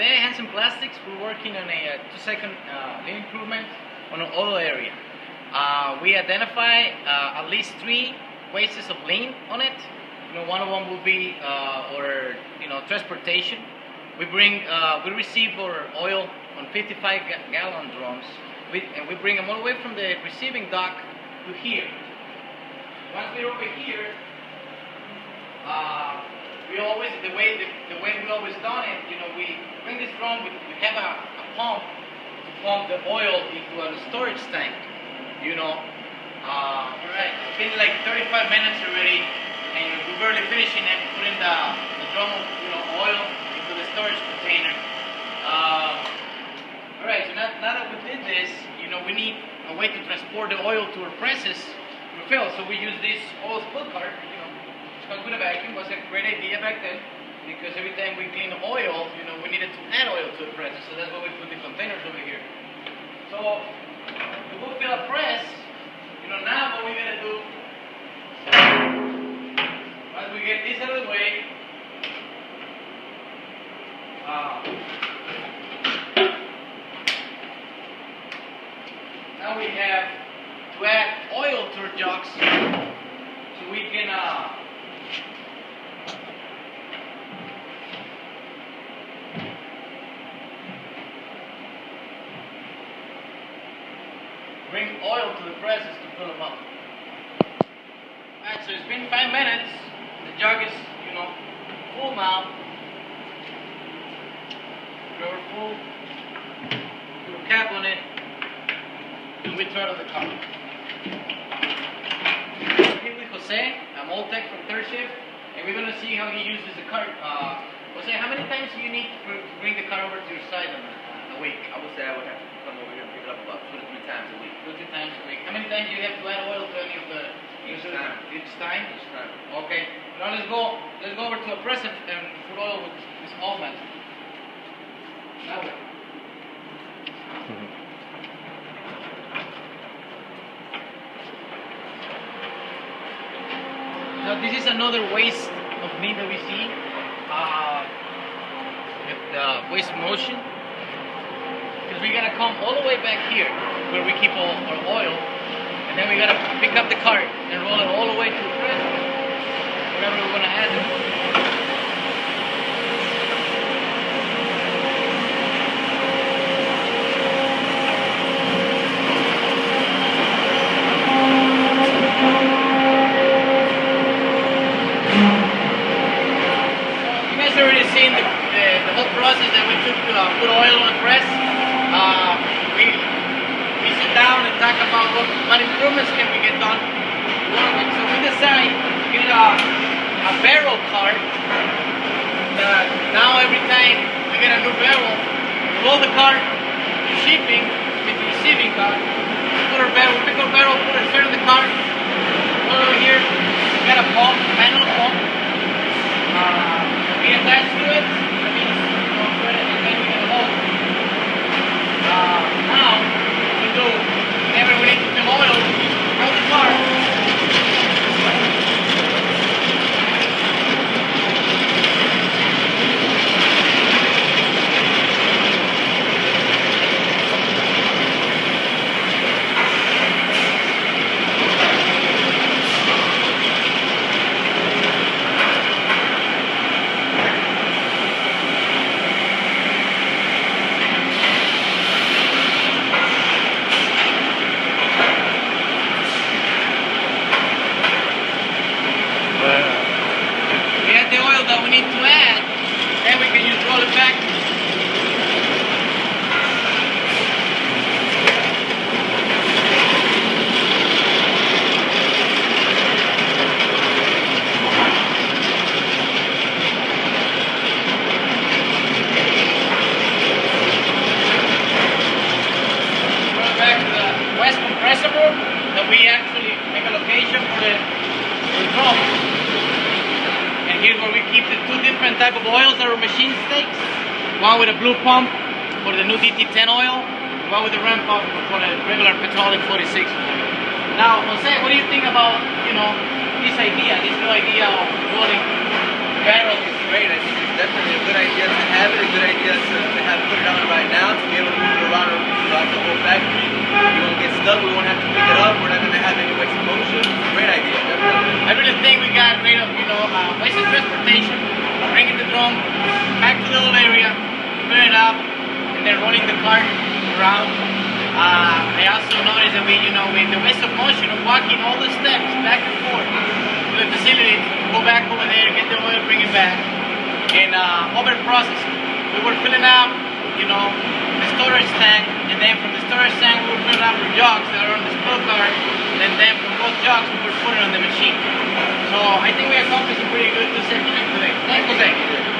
Today at Hansen Plastics, we're working on a 2-second lean improvement on an oil area. We identify at least 3 wastes of lean on it. One of them will be our transportation. We receive our oil on 55-gallon drums, and we bring them all the way from the receiving dock to here. Once we're over here, the way we always done it, we bring this drum. We have a pump to pump the oil into a storage tank. Alright, it's been like 35 minutes already, and we're barely finishing it, putting the drum of oil into the storage container. Alright, so now that we did this, we need a way to transport the oil to our presses to refill. So we use this oil spill cart. It's called with a vacuum. It was a great idea back then, because every time we clean oil, we needed to add oil to the presses. So that's why we put the containers over here. So to go fill a press, now what we're gonna do, once we get this out of the way, now we have to add oil to our jugs, so we can bring oil to the presses to fill them up. Alright, so it's been 5 minutes. The jug is, full now. Throw it full. Put a cap on it. And we throttle the car. Here with Jose, a Moltec from third shift, and we're going to see how he uses the car. Jose, how many times do you need to bring the car over to your side a week? I would say I would have to come over here and pick it up about 2 to 3 times a week. 2 to 3 times a week. How many times do you have to add oil to any of the... Each time. Each time? Each time. Okay. Now let's go over to a press and put oil with this element. That way. Now this is another waste of meat that we see. The waste motion. Because we gotta come all the way back here where we keep our oil, and then we gotta pick up the cart and roll it all the way to the press, whatever we're gonna add there. Already seen the whole process that we took to put oil on the press. We sit down and talk about what improvements can we get done. So we decide to get a barrel cart. Now every time we get a new barrel, we roll the cart to shipping with the receiving cart. We pick our barrel, put it straight in the cart. Over here, we got a pump, a manual pump. We attach to it, that means put it and then we get a hole. Now, we do, whenever we need to fill oil, roll the car. That we need to add, then we can just roll it back. Roll it back to the West compressor board that we actually make a location for the drum. Here's where we keep the 2 different type of oils that our machine takes. One with a blue pump for the new DT10 oil, one with the ramp pump for the regular petroleum 46. Now, Jose, what do you think about this new idea of rolling barrels? Great. I think it's definitely a good idea to have it, a good idea to it up and then rolling the cart around. I also noticed that with the waste of motion of walking all the steps back and forth to the facility, go back over there, get the oil, bring it back, and over processing. We were filling up, the storage tank, and then from the storage tank we were filling up our jugs that are on the spill cart, and then from those jugs we were putting on the machine. So I think we accomplished a pretty good second today. Thanks, Jose.